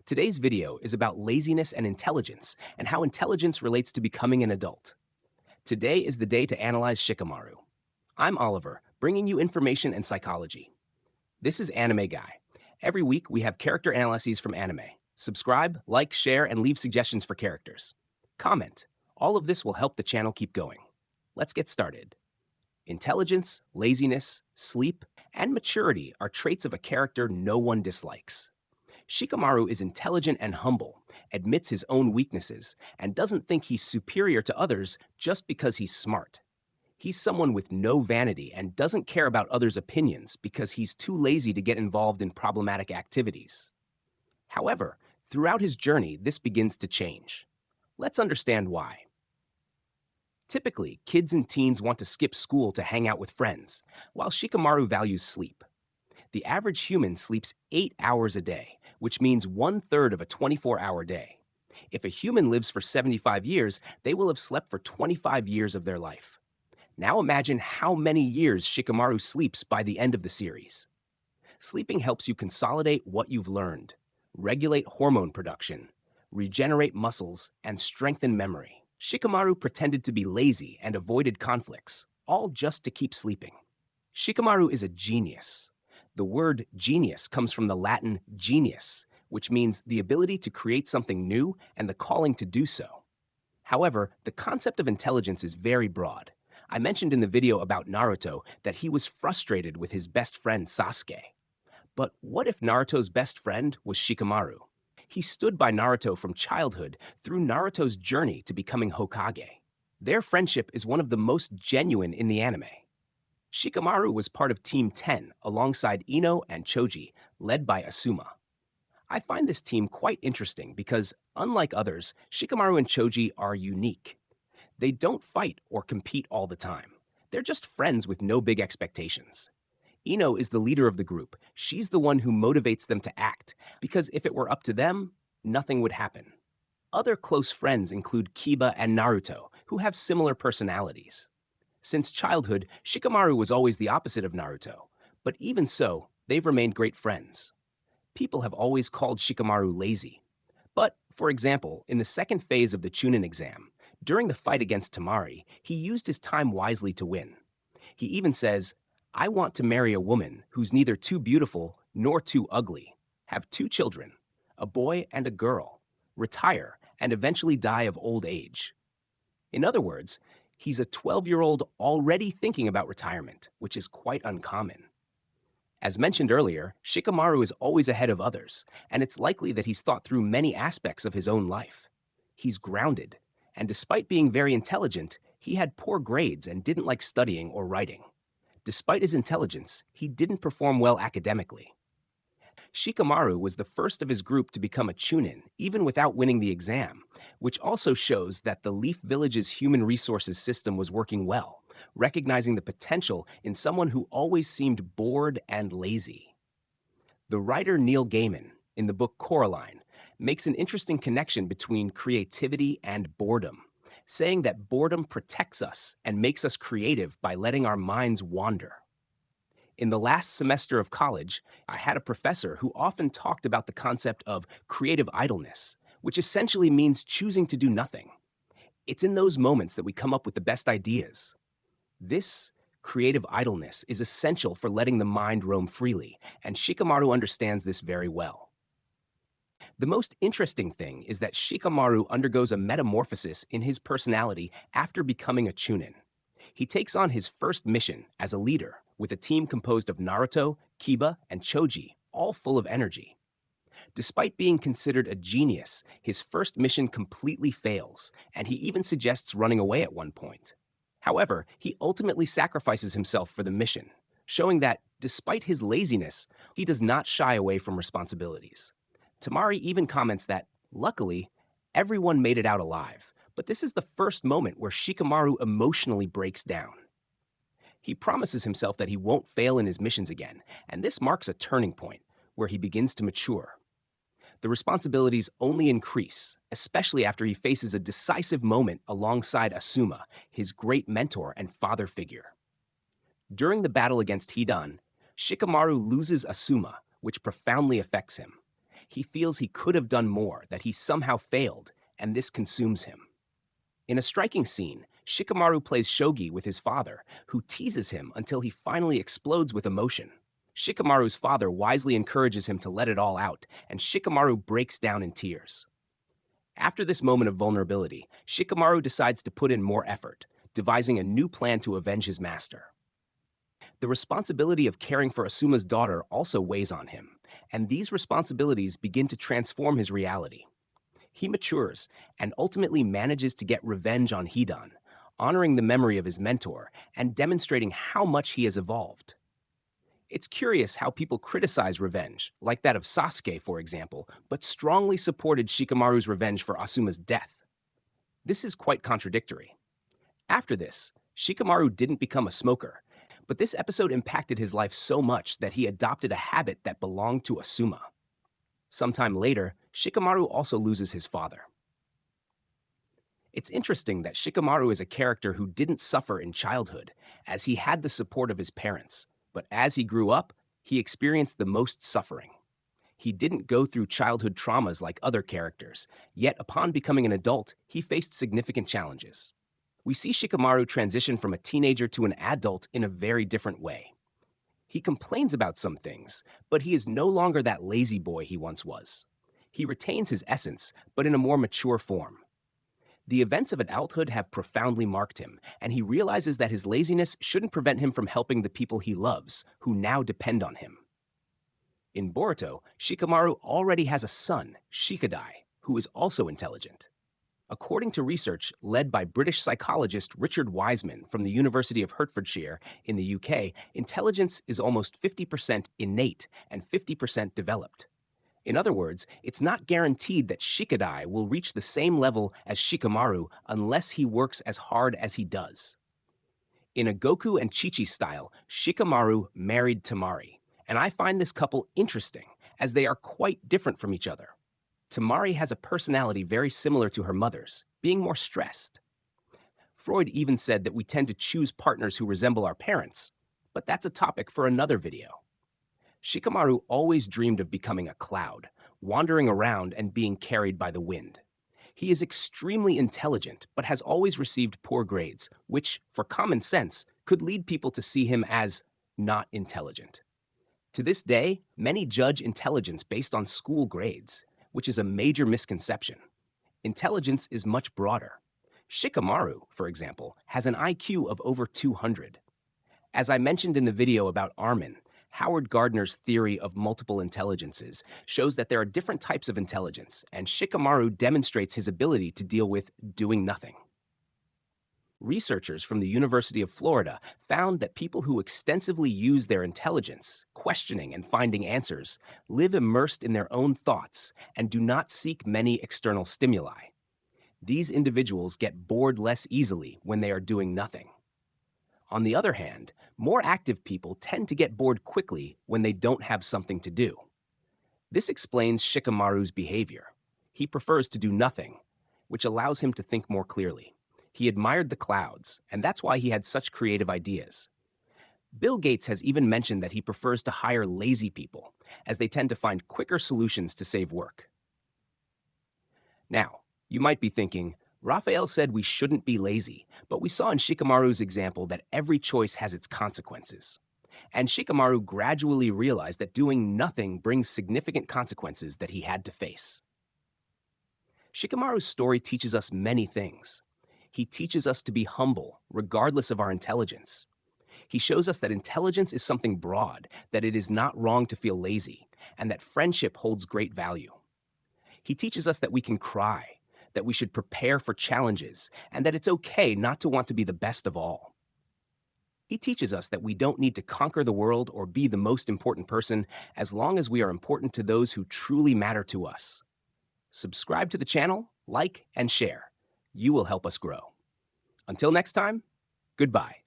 Today's video is about laziness and intelligence and how intelligence relates to becoming an adult. Today is the day to analyze Shikamaru. I'm Oliver, bringing you information and psychology. This is Anime Guy. Every week we have character analyses from anime. Subscribe, like, share, and leave suggestions for characters. Comment. All of this will help the channel keep going. Let's get started. Intelligence, laziness, sleep, and maturity are traits of a character no one dislikes. Shikamaru is intelligent and humble, admits his own weaknesses, and doesn't think he's superior to others just because he's smart. He's someone with no vanity and doesn't care about others' opinions because he's too lazy to get involved in problematic activities. However, throughout his journey, this begins to change. Let's understand why. Typically, kids and teens want to skip school to hang out with friends, while Shikamaru values sleep. The average human sleeps 8 hours a day, which means 1/3 of a 24-hour day. If a human lives for 75 years, they will have slept for 25 years of their life. Now imagine how many years Shikamaru sleeps by the end of the series. Sleeping helps you consolidate what you've learned, regulate hormone production, regenerate muscles, and strengthen memory. Shikamaru pretended to be lazy and avoided conflicts, all just to keep sleeping. Shikamaru is a genius. The word genius comes from the Latin genius, which means the ability to create something new and the calling to do so. However, the concept of intelligence is very broad. I mentioned in the video about Naruto that he was frustrated with his best friend Sasuke. But what if Naruto's best friend was Shikamaru? He stood by Naruto from childhood through Naruto's journey to becoming Hokage. Their friendship is one of the most genuine in the anime. Shikamaru was part of Team 10 alongside Ino and Choji, led by Asuma. I find this team quite interesting because, unlike others, Shikamaru and Choji are unique. They don't fight or compete all the time. They're just friends with no big expectations. Ino is the leader of the group. She's the one who motivates them to act, because if it were up to them, nothing would happen. Other close friends include Kiba and Naruto, who have similar personalities. Since childhood, Shikamaru was always the opposite of Naruto, but even so, they've remained great friends. People have always called Shikamaru lazy. But, for example, in the second phase of the Chunin exam, during the fight against Temari, he used his time wisely to win. He even says, "I want to marry a woman who's neither too beautiful nor too ugly, have 2 children, a boy and a girl, retire, and eventually die of old age." In other words, he's a 12-year-old already thinking about retirement, which is quite uncommon. As mentioned earlier, Shikamaru is always ahead of others, and it's likely that he's thought through many aspects of his own life. He's grounded, and despite being very intelligent, he had poor grades and didn't like studying or writing. Despite his intelligence, he didn't perform well academically. Shikamaru was the first of his group to become a Chunin, even without winning the exam, which also shows that the Leaf Village's human resources system was working well, recognizing the potential in someone who always seemed bored and lazy. The writer Neil Gaiman, in the book Coraline, makes an interesting connection between creativity and boredom, saying that boredom protects us and makes us creative by letting our minds wander. In the last semester of college, I had a professor who often talked about the concept of creative idleness, which essentially means choosing to do nothing. It's in those moments that we come up with the best ideas. This creative idleness is essential for letting the mind roam freely, and Shikamaru understands this very well. The most interesting thing is that Shikamaru undergoes a metamorphosis in his personality after becoming a Chunin. He takes on his first mission as a leader with a team composed of Naruto, Kiba, and Choji, all full of energy. Despite being considered a genius, his first mission completely fails, and he even suggests running away at one point. However, he ultimately sacrifices himself for the mission, showing that, despite his laziness, he does not shy away from responsibilities. Temari even comments that, luckily, everyone made it out alive, but this is the first moment where Shikamaru emotionally breaks down. He promises himself that he won't fail in his missions again, and this marks a turning point where he begins to mature. The responsibilities only increase, especially after he faces a decisive moment alongside Asuma, his great mentor and father figure. During the battle against Hidan, Shikamaru loses Asuma, which profoundly affects him. He feels he could have done more, that he somehow failed, and this consumes him. In a striking scene, Shikamaru plays shogi with his father, who teases him until he finally explodes with emotion. Shikamaru's father wisely encourages him to let it all out, and Shikamaru breaks down in tears. After this moment of vulnerability, Shikamaru decides to put in more effort, devising a new plan to avenge his master. The responsibility of caring for Asuma's daughter also weighs on him, and these responsibilities begin to transform his reality. He matures and ultimately manages to get revenge on Hidan, honoring the memory of his mentor and demonstrating how much he has evolved. It's curious how people criticize revenge, like that of Sasuke, for example, but strongly supported Shikamaru's revenge for Asuma's death. This is quite contradictory. After this, Shikamaru didn't become a smoker, but this episode impacted his life so much that he adopted a habit that belonged to Asuma. Sometime later, Shikamaru also loses his father. It's interesting that Shikamaru is a character who didn't suffer in childhood, as he had the support of his parents, but as he grew up, he experienced the most suffering. He didn't go through childhood traumas like other characters, yet upon becoming an adult, he faced significant challenges. We see Shikamaru transition from a teenager to an adult in a very different way. He complains about some things, but he is no longer that lazy boy he once was. He retains his essence, but in a more mature form. The events of adulthood have profoundly marked him, and he realizes that his laziness shouldn't prevent him from helping the people he loves, who now depend on him. In Boruto, Shikamaru already has a son, Shikadai, who is also intelligent. According to research led by British psychologist Richard Wiseman from the University of Hertfordshire in the UK, intelligence is almost 50% innate and 50% developed. In other words, it's not guaranteed that Shikadai will reach the same level as Shikamaru unless he works as hard as he does. In a Goku and Chi-Chi style, Shikamaru married Tamari, and I find this couple interesting as they are quite different from each other. Tamari has a personality very similar to her mother's, being more stressed. Freud even said that we tend to choose partners who resemble our parents, but that's a topic for another video. Shikamaru always dreamed of becoming a cloud, wandering around and being carried by the wind. He is extremely intelligent, but has always received poor grades, which, for common sense, could lead people to see him as not intelligent. To this day, many judge intelligence based on school grades, which is a major misconception. Intelligence is much broader. Shikamaru, for example, has an IQ of over 200. As I mentioned in the video about Armin, Howard Gardner's theory of multiple intelligences shows that there are different types of intelligence, and Shikamaru demonstrates his ability to deal with doing nothing. Researchers from the University of Florida found that people who extensively use their intelligence, questioning and finding answers, live immersed in their own thoughts and do not seek many external stimuli. These individuals get bored less easily when they are doing nothing. On the other hand, more active people tend to get bored quickly when they don't have something to do. This explains Shikamaru's behavior. He prefers to do nothing, which allows him to think more clearly. He admired the clouds, and that's why he had such creative ideas. Bill Gates has even mentioned that he prefers to hire lazy people, as they tend to find quicker solutions to save work. Now, you might be thinking, Raphael said we shouldn't be lazy, but we saw in Shikamaru's example that every choice has its consequences. And Shikamaru gradually realized that doing nothing brings significant consequences that he had to face. Shikamaru's story teaches us many things. He teaches us to be humble, regardless of our intelligence. He shows us that intelligence is something broad, that it is not wrong to feel lazy, and that friendship holds great value. He teaches us that we can cry, that we should prepare for challenges, and that it's okay not to want to be the best of all. He teaches us that we don't need to conquer the world or be the most important person as long as we are important to those who truly matter to us. Subscribe to the channel, like, and share. You will help us grow. Until next time, goodbye.